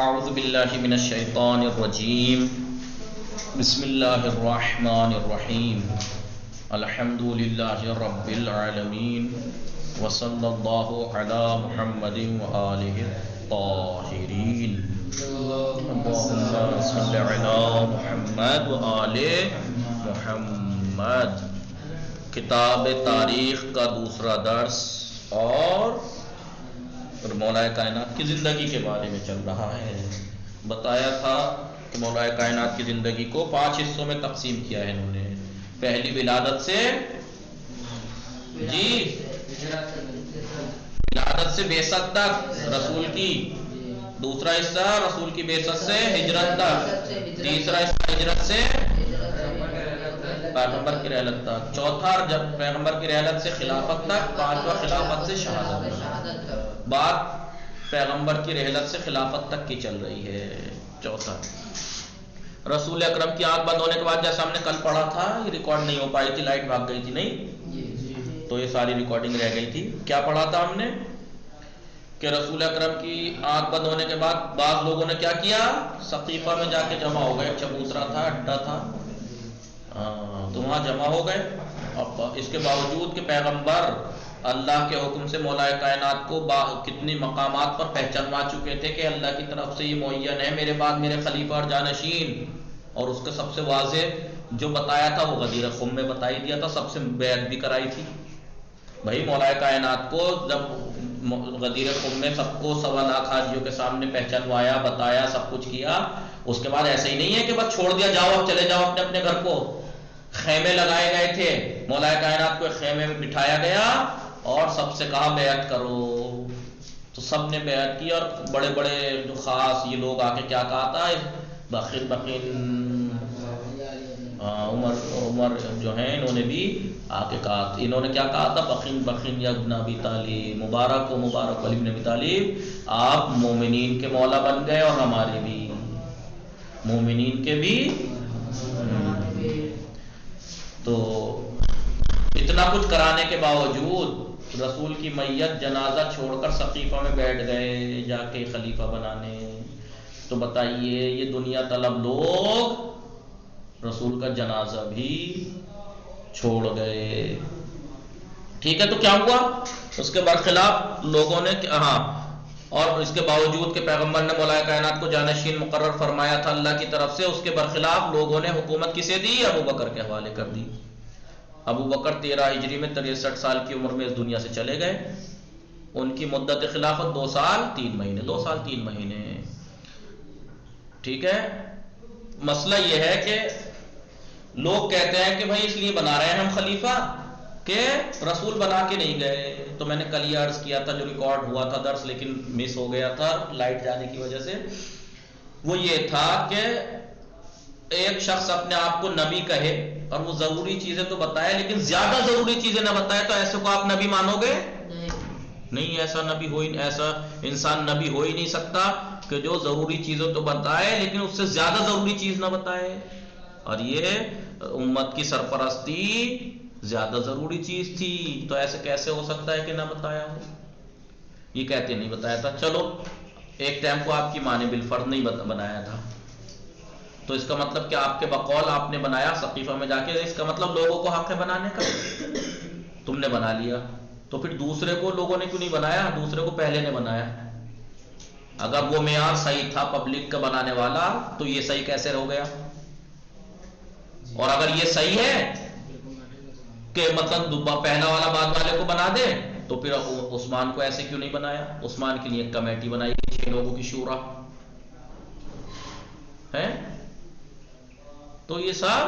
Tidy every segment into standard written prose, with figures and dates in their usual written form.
اعوذ باللہ من الشیطان الرجیم بسم اللہ الرحمن الرحیم الحمد للہ رب العالمین وصلی اللہ علی محمد وآلہ الطاہرین اللہم صلی علی محمد وآل محمد۔ کتاب تاریخ کا دوسرا درس اور مولا کائنات کی زندگی کے بارے میں چل رہا ہے۔ بتایا تھا کہ مولا کائنات کی زندگی کو 5 حصوں میں تقسیم کیا ہے انہوں نے۔ پہلی ولادت سے ولادت سے بعثت تک رسول کی، دوسرا حصہ رسول کی بعثت سے ہجرت تک، تیسرا حصہ ہجرت سے پیغمبر کی رحلت تک، چوتھا جب پیغمبر کی رحلت سے خلافت تک، پانچواں خلافت سے شہادت تک۔ بات پیغمبر کی رحلت سے خلافت تک کی چل رہی ہے۔ چوتھا رسول اکرم کی آنکھ بند ہونے کے بعد، جیسا ہم نے کل پڑھا تھا، یہ ریکارڈ نہیں ہو پائی تھی، لائٹ بھاگ گئی تھی نہیں تو یہ ساری ریکارڈنگ رہ گئی تھی۔ کیا پڑھا تھا ہم نے کہ رسول اکرم کی آنکھ بند ہونے کے بعد بعض لوگوں نے کیا کیا، سقیفہ میں جا کے جمع ہو گئے، چبوترا تھا، اڈا تھا، تو وہاں جمع ہو گئے۔ اور اس کے باوجود کہ پیغمبر اللہ کے حکم سے مولا کائنات کو کتنی مقامات پر پہچانوا چکے تھے کہ اللہ کی طرف سے یہ معین ہے میرے بعد میرے خلیفہ اور جانشین، اور اس کا سب سے واضح جو بتایا تھا وہ غدیر خم میں بتا ہی دیا تھا، سب سے بیعت بھی کرائی تھی۔ بھائی مولا کائنات کو جب غدیر خم میں سب کو 1.25 لاکھ حاجیوں کے سامنے پہچانوایا، بتایا، سب کچھ کیا، اس کے بعد ایسے ہی نہیں ہے کہ بس چھوڑ دیا، جاؤ اب چلے جاؤ اپنے اپنے گھر کو۔ خیمے لگائے گئے تھے، مولا کائنات کو ایک خیمے میں بٹھایا گیا اور سب سے کہا بیعت کرو، تو سب نے بیعت کی۔ اور بڑے بڑے جو خاص یہ لوگ آ کے کیا کہا تھا، بخین عمر جو ہیں انہوں نے بھی آ کے کہا، انہوں نے کیا کہا تھا، بخین یا ابن ابی طالب، مبارک علی ابن ابی طالب، آپ مومنین کے مولا بن گئے اور ہمارے بھی مومنین کے بھی۔ تو اتنا کچھ کرانے کے باوجود رسول کی میت جنازہ چھوڑ کر سقیفہ میں بیٹھ گئے جا کے خلیفہ بنانے۔ تو بتائیے یہ دنیا طلب لوگ رسول کا جنازہ بھی چھوڑ گئے، ٹھیک ہے؟ تو کیا ہوا اس کے برخلاف لوگوں نے، ہاں، اور اس کے باوجود کہ پیغمبر نے مولا کائنات کو جانشین مقرر فرمایا تھا اللہ کی طرف سے، اس کے برخلاف لوگوں نے حکومت کسے دی؟ ابو بکر کے حوالے کر دی۔ ابو بکر 13 ہجری میں 63 سال کی عمر میں اس دنیا سے چلے گئے۔ ان کی مدت خلافت 2 سال 3 مہینے، 2 سال 3 مہینے، ٹھیک ہے؟ مسئلہ یہ ہے کہ لوگ کہتے ہیں کہ بھائی اس لیے بنا رہے ہیں ہم خلیفہ کہ رسول بنا کے نہیں گئے۔ تو میں نے کل یہ عرض کیا تھا، جو ریکارڈ ہوا تھا درس لیکن مس ہو گیا تھا لائٹ جانے کی وجہ سے، وہ یہ تھا کہ ایک شخص اپنے آپ کو نبی کہے اور وہ ضروری چیزیں تو بتائے لیکن زیادہ ضروری چیزیں نہ بتائے، تو ایسے کو آپ نبی مانو گے؟ نہیں، ایسا نبی ہو ہی، ایسا انسان نبی ہو ہی نہیں سکتا کہ جو ضروری چیزیں تو بتائے لیکن اس سے زیادہ ضروری چیز نہ بتائے۔ اور یہ امت کی سرپرستی زیادہ ضروری چیز تھی، تو ایسے کیسے ہو سکتا ہے کہ نہ بتایا ہو؟ یہ کہتے نہیں بتایا تھا۔ چلو ایک ٹائم کو آپ کی ماں نے بالفرض نہیں بنایا تھا، تو اس کا مطلب کہ آپ کے بقول آپ نے بنایا سقیفہ میں جا کے، اس کا مطلب لوگوں کو حق ہے بنانے کا، تم نے بنا لیا، تو پھر دوسرے کو لوگوں نے کیوں نہیں بنایا؟ دوسرے کو پہلے نے بنایا۔ اگر وہ معیار صحیح تھا پبلک کا بنانے والا، تو یہ صحیح کیسے ہو گیا؟ اور اگر یہ صحیح ہے کہ مطلب پہلا والا بعد والے کو بنا دے، تو پھر عثمان کو ایسے کیوں نہیں بنایا؟ عثمان کے لیے ایک کمیٹی بنائی گئی 6 لوگوں کی شورا ہے۔ تو یہ سب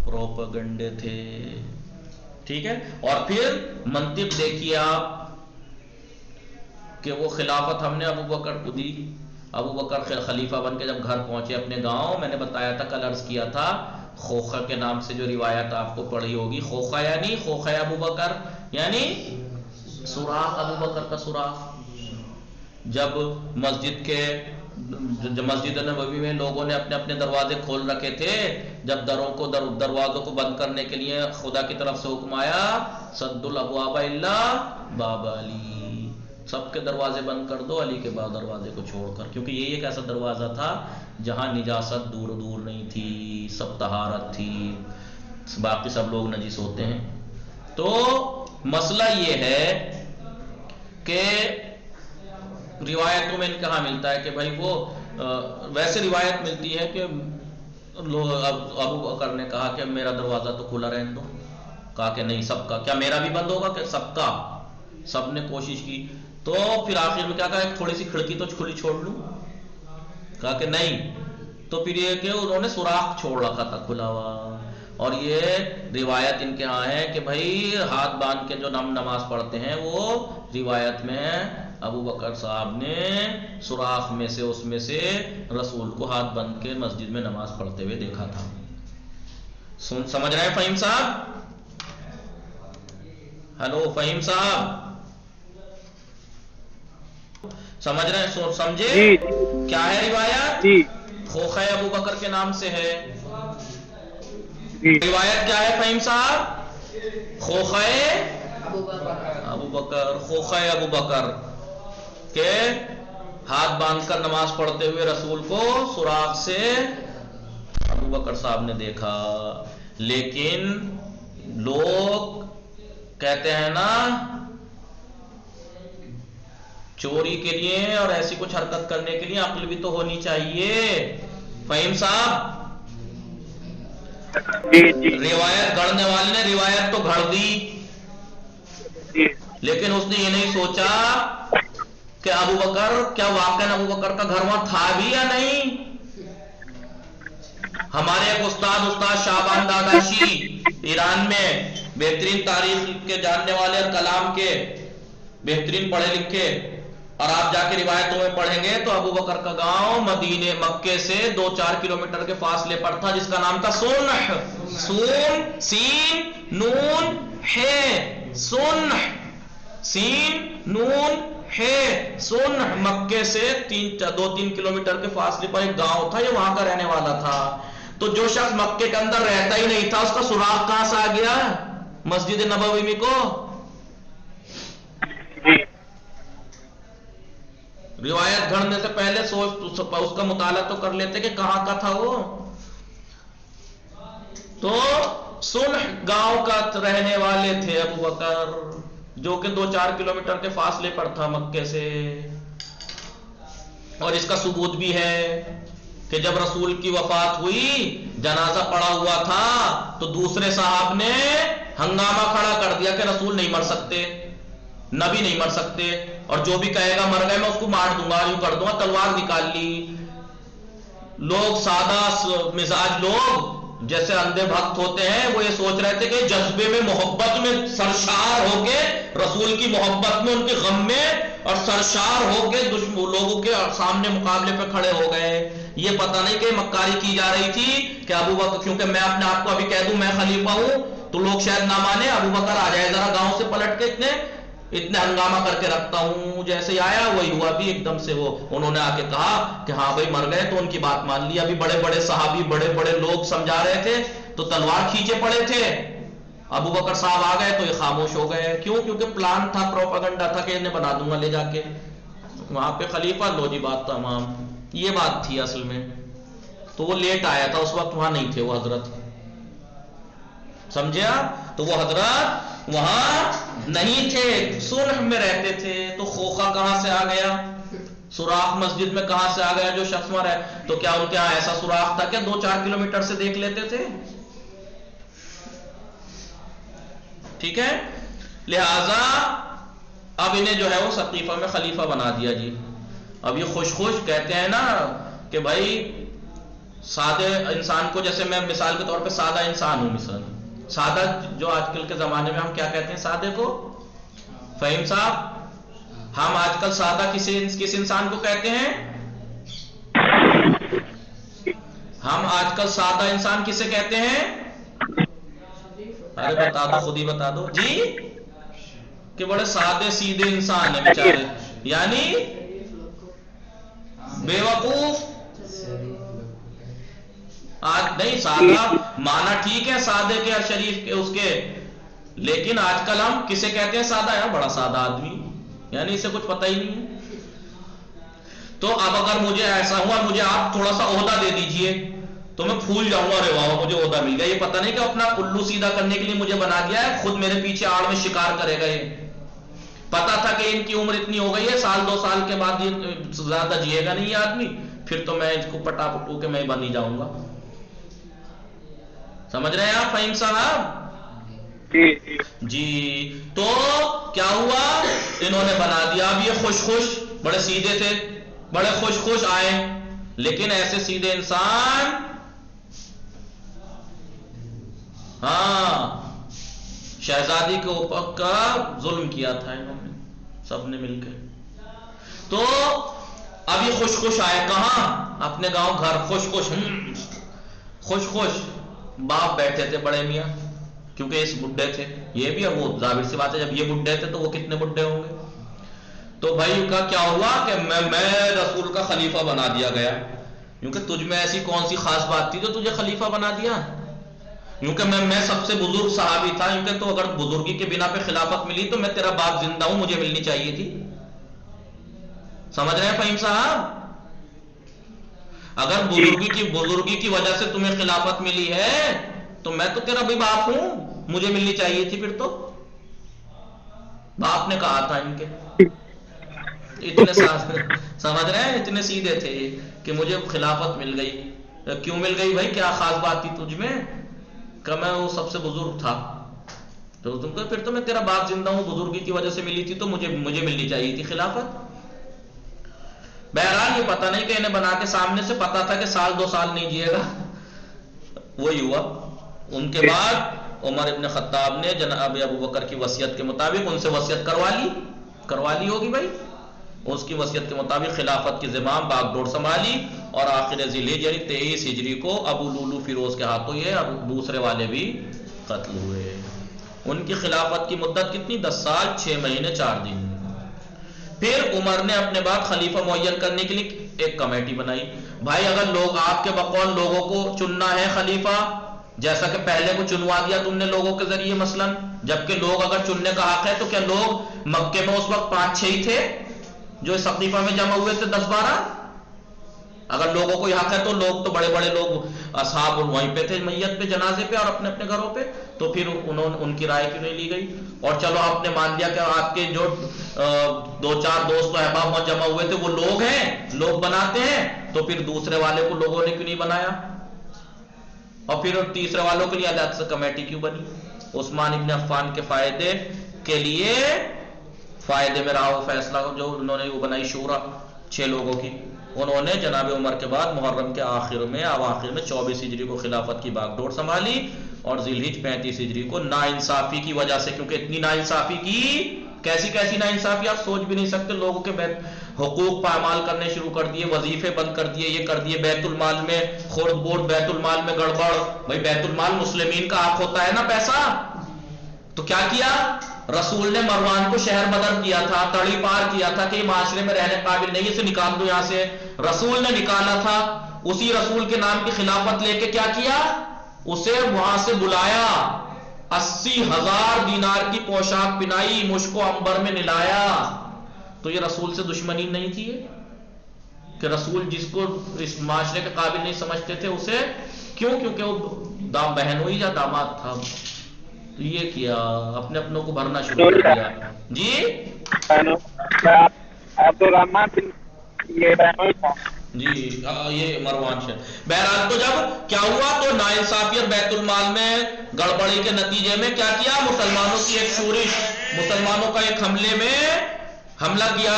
پروپیگنڈے تھے، ٹھیک ہے؟ اور پھر منطق دیکھیے آپ کہ وہ خلافت ہم نے ابو بکر کو دی۔ ابو بکر خلیفہ بن کے جب گھر پہنچے اپنے گاؤں، میں نے بتایا تھا، کل عرض کیا تھا، خوخہ کے نام سے جو روایت آپ کو پڑھی ہوگی، خوخہ یعنی خوخہ ابو بکر، یعنی سوراخ، ابو بکر کا سوراخ۔ جب مسجد نبوی میں لوگوں نے اپنے اپنے دروازے کھول رکھے تھے، جب دروازوں کو بند کرنے کے لیے خدا کی طرف سے حکم آیا، سد الابواب الا باب علی، سب کے دروازے بند کر دو علی کے بعد دروازے کو چھوڑ کر، کیونکہ یہی ایک ایسا دروازہ تھا جہاں نجاست دور دور نہیں تھی، سب طہارت تھی، باقی سب لوگ نجس ہوتے ہیں۔ تو مسئلہ یہ ہے کہ روایتوں میں کہاں ملتا ہے کہ بھائی وہ ویسے روایت ملتی ہے کہ ابو بکر نے کہا کہ میرا دروازہ تو کھلا رہنے دو، کہا کہ نہیں سب کا، کیا میرا بھی بند ہوگا کہ سب کا؟ سب نے کوشش کی، تو پھر آخر میں کیا کہا ایک تھوڑی سی کھڑکی تو کھلی چھوڑ لوں، کہا کہ نہیں، تو پھر یہ کہ انہوں نے سوراخ چھوڑ رکھا تھا کھلا ہوا۔ اور یہ روایت ان کے ہاں ہے کہ بھائی ہاتھ باندھ کے جو نماز پڑھتے ہیں، وہ روایت میں ابو بکر صاحب نے سوراخ میں سے اس میں سے رسول کو ہاتھ بند کے مسجد میں نماز پڑھتے ہوئے دیکھا تھا۔ سمجھ رہے ہیں فہیم صاحب؟ ہلو فہیم صاحب سمجھ رہے ہیں؟ سمجھے جی کیا ہے روایت؟ جی خوخہ ابو بکر کے نام سے ہے۔ جی روایت کیا ہے فہیم صاحب؟ خوخہ ابو بکر، خوخہ ابو بکر کہ ہاتھ باندھ کر نماز پڑھتے ہوئے رسول کو سوراخ سے ابو بکر صاحب نے دیکھا۔ لیکن لوگ کہتے ہیں نا چوری کے لیے اور ایسی کچھ حرکت کرنے کے لیے عقل بھی تو ہونی چاہیے۔ فہیم صاحب جی جی روایت گھڑنے والے نے روایت تو گھڑ دی، جی لیکن اس نے یہ نہیں سوچا کہ ابو بکر کیا واقعا ابو بکر کا گھر وہاں تھا بھی یا نہیں۔ ہمارے ایک استاد شعبان داداشی ایران میں بہترین تاریخ کے جاننے والے اور کلام کے بہترین پڑھے لکھے، اور آپ جا کے روایتوں میں پڑھیں گے تو ابو بکر کا گاؤں مدینے مکے سے 2-4 کلومیٹر کے فاصلے پر تھا، جس کا نام تھا سنح، سون سین نون ہے، سنح سین نون ہے، سنح مکے سے 2-3 کلومیٹر کے فاصلے پر ایک گاؤں تھا، یہ وہاں کا رہنے والا تھا۔ تو جو شخص مکے کے اندر رہتا ہی نہیں تھا اس کا سراغ کہاں سے آ گیا مسجد نبوی میں کو؟ روایت گھڑنے سے پہلے اس کا مطالعہ تو کر لیتے کہ کہاں کا تھا وہ۔ تو سنح گاؤں کا رہنے والے تھے ابو بکر، جو کہ 2-4 کلومیٹر کے فاصلے پر تھا مکے سے۔ اور اس کا ثبوت بھی ہے کہ جب رسول کی وفات ہوئی جنازہ پڑا ہوا تھا تو دوسرے صاحب نے ہنگامہ کھڑا کر دیا کہ رسول نہیں مر سکتے، نبی نہیں مر سکتے، اور جو بھی کہے گا مر گئے میں اس کو مار دوں گا، یوں کر دوں گا، تلوار نکال لی۔ لوگ سادہ مزاج لوگ جیسے اندھے بھکت ہوتے ہیں وہ یہ سوچ رہے تھے کہ جذبے میں محبت میں سرشار ہو کے رسول کی محبت میں ان کے غم میں اور سرشار ہو کے لوگوں کے سامنے مقابلے پہ کھڑے ہو گئے۔ یہ پتہ نہیں کہ مکاری کی جا رہی تھی کہ ابو بکر، کیونکہ میں اپنے آپ کو ابھی کہہ دوں میں خلیفہ ہوں تو لوگ شاید نہ مانے، ابو بکر آ جائے ذرا گاؤں سے پلٹ کے اتنے ہنگامہ کر کے رکھتا ہوں، جیسے ہی آیا وہی ہوا بھی ایک دم سے۔ وہ انہوں نے آ کے کہا کہ ہاں بھائی مر گئے تو ان کی بات مان لی۔ ابھی بڑے بڑے صحابی بڑے بڑے لوگ سمجھا رہے تھے تو تلوار کھینچے پڑے تھے، ابو بکر صاحب آ گئے تو یہ خاموش ہو گئے۔ کیوں؟ کیونکہ پلان تھا، پروپیگنڈا تھا کہ انہیں بنا دوں گا لے جا کے وہاں پہ خلیفہ، لو جی بات تمام۔ یہ بات تھی اصل میں، تو وہ لیٹ آیا تھا، اس وقت وہاں نہیں تھے وہ حضرت، سمجھے آپ؟ تو وہ حضرت وہاں نہیں تھے، سنح میں رہتے تھے۔ تو خوخہ کہاں سے آ گیا؟ سوراخ مسجد میں کہاں سے آ گیا جو شخص وہاں رہے؟ تو کیا ان کے یہاں ایسا سوراخ تھا کہ 2-4 کلومیٹر سے دیکھ لیتے تھے؟ ٹھیک ہے، لہذا اب انہیں جو ہے وہ سقیفہ میں خلیفہ بنا دیا جی۔ اب یہ خوش خوش کہتے ہیں نا کہ بھائی سادے انسان کو، جیسے میں مثال کے طور پہ سادہ انسان ہوں، مثال سادہ جو آج کل کے زمانے میں ہم کیا کہتے ہیں سادے کو؟ فہیم صاحب ہم آج کل سادہ کس انسان کو کہتے ہیں؟ ہم آج کل سادہ انسان کسے کہتے ہیں؟ ارے بتا دو، خود ہی بتا دو جی، کہ بڑے سادے سیدھے انسان ہیں بیچارے، یعنی بے وقوف۔ آج نہیں، سادہ مانا ٹھیک ہے سادے کے شریف کے اس کے، لیکن آج کل ہم کسے کہتے ہیں سادہ ہے؟ بڑا سادہ آدمی، یعنی اسے کچھ پتہ ہی نہیں ہے. تو اب اگر مجھے ایسا ہوا مجھے آپ تھوڑا سا عہدہ دے دیجئے تو میں پھول جاؤں گا، ارے واہ مجھے عہدہ مل گیا. یہ پتہ نہیں کہ اپنا الو سیدھا کرنے کے لیے مجھے بنا دیا ہے، خود میرے پیچھے آڑ میں شکار کرے گئے. پتا تھا کہ ان کی عمر اتنی ہو گئی ہے، سال 2 سال کے بعد یہ زیادہ جیے گا نہیں یہ آدمی، پھر تو میں اس کو پٹا پٹو کے میں بن ہی جاؤں گا. سمجھ رہے ہیں آپ فہیم صاحب؟ جی جی جی. تو کیا ہوا، انہوں نے بنا دیا. اب یہ خوش خوش بڑے سیدھے تھے، بڑے خوش خوش آئے، لیکن ایسے سیدھے انسان، ہاں شہزادی کے اوپر کا ظلم کیا تھا انہوں نے سب نے مل کے. تو اب یہ خوش خوش آئے کہاں، اپنے گاؤں گھر، خوش خوش خوش خوش. باپ بیٹھے تھے بڑے میاں، کیونکہ اس بڈھے تھے یہ بھی، اور وہ ظاہر سی بات ہے جب یہ بڈھے تھے تو وہ کتنے بڈھے ہوں گے. تو بھائی کا کیا ہوا کہ میں رسول کا خلیفہ بنا دیا گیا، کیونکہ تجھ میں ایسی کون سی خاص بات تھی جو تجھے خلیفہ بنا دیا. کیونکہ میں سب سے بزرگ صحابی تھا، کیونکہ تو اگر بزرگی کے بنا پہ خلافت ملی تو میں تیرا باپ زندہ ہوں، مجھے ملنی چاہیے تھی. سمجھ رہے ہیں فہیم صاحب؟ اگر بزرگی کی وجہ سے تمہیں خلافت ملی ہے تو میں تو تیرا بھی باپ ہوں، مجھے ملنی چاہیے تھی. پھر تو باپ نے کہا تھا ان کے، اتنے سمجھ رہے ہیں، اتنے سیدھے تھے یہ کہ مجھے خلافت مل گئی. کیوں مل گئی بھائی، کیا خاص بات تھی تجھ میں، کہ میں وہ سب سے بزرگ تھا. تو تم کو پھر تو میں تیرا باپ زندہ ہوں، بزرگی کی وجہ سے ملی تھی تو مجھے ملنی چاہیے تھی خلافت. بہرحال یہ پتہ نہیں کہ انہیں بنا کے سامنے سے پتا تھا کہ سال 2 سال نہیں جیے گا. وہی ہوا. ان کے بعد عمر ابن خطاب نے جناب ابو بکر کی وصیت کے مطابق ان سے وصیت کروا لی ہوگی بھائی، اس کی وصیت کے مطابق خلافت کی زمام باغ ڈور سنبھالی، اور آخر ذی الحجہ یعنی 23 ہجری کو ابو لولو فیروز کے ہاتھوں یہ دوسرے والے بھی قتل ہوئے. ان کی خلافت کی مدت کتنی، 10 سال 6 مہینے 4 دن. پھر عمر نے اپنے بعد خلیفہ معین کرنے کے لیے ایک کمیٹی بنائی. بھائی اگر لوگ آپ کے بقول لوگوں کو چننا ہے خلیفہ، جیسا کہ پہلے کو چنوا دیا تم نے لوگوں کے ذریعے مثلا، جبکہ لوگ اگر چننے کا حق ہے تو کیا لوگ مکے میں اس وقت 5-6 ہی تھے جو سقیفہ میں جمع ہوئے تھے، 10-12؟ اگر لوگوں کو حق ہے تو لوگ تو بڑے بڑے لوگ اصحاب وہیں پہ تھے میت پہ، جنازے پہ اور اپنے اپنے گھروں پہ. تو پھر ان کی رائے کیوں نہیں لی گئی؟ اور چلو آپ نے مان لیا کہ آپ کے جو 2-4 دوست و احباب وہاں جمع ہوئے تھے وہ لوگ ہیں، لوگ بناتے ہیں، تو پھر دوسرے والے کو لوگوں نے کیوں نہیں بنایا؟ اور پھر تیسرے والوں کے لیے الگ سے کمیٹی کیوں بنی؟ عثمان ابن عفان کے فائدے کے لیے، فائدے میں رہا وہ فیصلہ جو انہوں نے وہ بنائی شورا 6 لوگوں کی. انہوں نے جناب عمر کے بعد محرم کے آخر میں 24 ہجری کو خلافت کی باغ ڈور سنبھالی، اور ذی الحجہ 35 ہجری کو ناانصافی کی وجہ سے، کیونکہ اتنی ناانصافی کی، کیسی ناانصافی آپ سوچ بھی نہیں سکتے. لوگوں کے حقوق پامال کرنے شروع کر دیے، وظیفے بند کر دیے، یہ کر دیے، بیت المال میں خورد بورد، بیت المال میں گڑبڑ. بھائی بیت المال مسلمین کا حق ہوتا ہے نا پیسہ. تو کیا کیا رسول نے؟ مروان کو شہر بدر کیا تھا، تڑی پار کیا تھا کہ یہ معاشرے میں رہنے قابل نہیں، اسے نکال دو یہاں سے. رسول نے نکالا تھا. اسی رسول کے نام کی خلافت لے کے کیا کیا، اسے وہاں سے بلایا، 80,000 دینار کی پوشاک پہنائی، مشک و عنبر میں نلایا. تو یہ رسول سے دشمنی نہیں تھی کہ رسول جس کو اس معاشرے کے قابل نہیں سمجھتے تھے اسے کیوں؟ کیونکہ وہ بہن ہوئی یا داماد تھا. تو یہ کیا، اپنے اپنوں کو بھرنا شروع کر دیا. جی عبد الرحمان یہ بہنوئی تھا. جی یہ مروان شہر. بہرحال تو جب کیا ہوا تو ناانصافیت بیت المال میں گڑبڑی کے نتیجے میں کیا مسلمانوں کی ایک شورش، مسلمانوں کا ایک حملے میں حملہ کیا،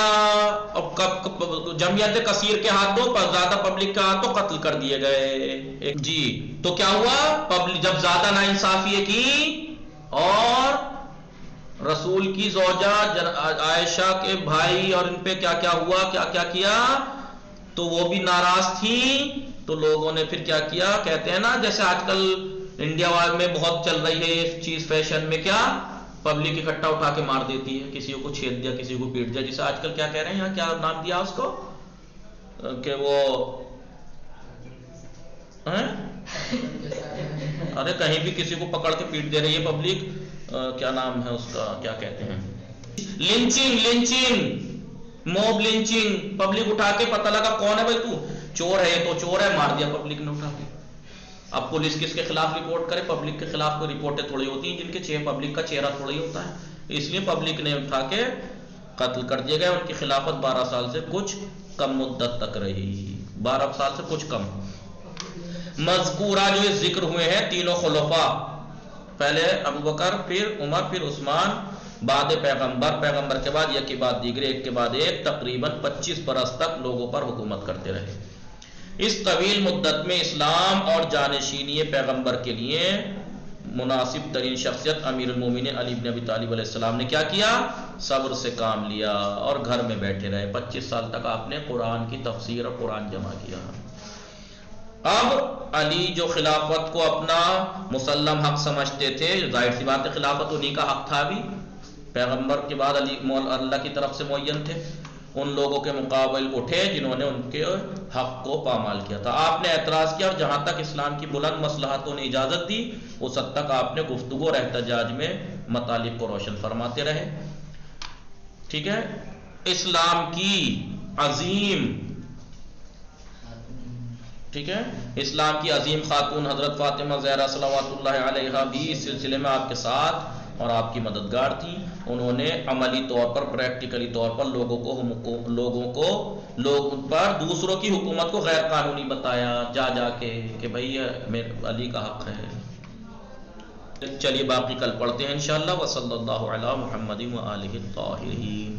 جمعیت کثیر کے ہاتھوں، زیادہ پبلک کے ہاتھوں قتل کر دیے گئے. جی تو کیا ہوا، جب زیادہ ناانصافی کی اور رسول کی زوجہ عائشہ کے بھائی اور ان پہ کیا ہوا، کیا تو وہ بھی ناراض تھی. تو لوگوں نے پھر کیا کیا، کہتے ہیں نا جیسے آج کل انڈیا میں بہت چل رہی ہے یہ چیز فیشن میں، کیا پبلک اکٹھا اٹھا کے مار دیتی ہے، کسی کو چھید دیا، کسی کو پیٹ دیا، جسے آج کل کیا کہہ رہے ہیں یہاں، کیا نام دیا اس کو، کہ وہ ارے کہیں بھی کسی کو پکڑ کے پیٹ دے رہی ہے پبلک، کیا نام ہے اس کا، کیا کہتے ہیں، لنچنگ موب لنچنگ، پبلک اٹھا کے پتہ لگا کون ہے بھائی تو چور ہے، تو چور ہے، مار دیا پبلک نے اٹھا کے۔ اب پولیس کس کے خلاف رپورٹ کرے؟ پبلک کے خلاف کوئی رپورٹیں تھوڑی ہوتی ہیں جن کے پبلک کا چہرہ تھوڑا ہی ہوتا ہے، اس لیے پبلک نے اٹھا کے قتل کر دیے گئے۔ ان کی خلافت 12 سال سے کچھ کم مدت تک رہی، 12 سال سے کچھ کم۔ مذکورہ جو ذکر ہوئے ہیں تینوں خلفاء، پہلے ابو بکر، پھر عمر، پھر عثمان، بعد پیغمبر کے بعد ایک کے بعد دیگر، ایک کے بعد ایک، تقریباً 25 برس تک لوگوں پر حکومت کرتے رہے۔ اس طویل مدت میں اسلام اور جانشینی پیغمبر کے لیے مناسب ترین شخصیت امیر المومنین علی بن ابی طالب علیہ السلام نے کیا کیا؟ صبر سے کام لیا اور گھر میں بیٹھے رہے۔ 25 سال تک آپ نے قرآن کی تفسیر اور قرآن جمع کیا۔ اب علی جو خلافت کو اپنا مسلم حق سمجھتے تھے، ظاہر سی بات ہے خلافت انہی کا حق تھا، بھی پیغمبر کے بعد علی اللہ کی طرف سے معین تھے، ان لوگوں کے مقابل اٹھے جنہوں نے ان کے حق کو پامال کیا تھا۔ آپ نے اعتراض کیا اور جہاں تک اسلام کی بلند مصلحتوں نے اجازت دی اس حد تک آپ نے گفتگو اور احتجاج میں مطالب کو روشن فرماتے رہے۔ ٹھیک ہے، اسلام کی عظیم، ٹھیک ہے، اسلام کی عظیم خاتون حضرت فاطمہ زہرا صلوات اللہ علیہا بھی اس سلسلے میں آپ کے ساتھ اور آپ کی مددگار تھی۔ انہوں نے عملی طور پر، پریکٹیکلی طور پر لوگوں پر دوسروں کی حکومت کو غیر قانونی بتایا جا کے کہ بھئی علی کا حق ہے۔ چلیے باقی کل پڑھتے ہیں انشاءاللہ۔ وصلی اللہ علی محمد وآلہ الطاہرین۔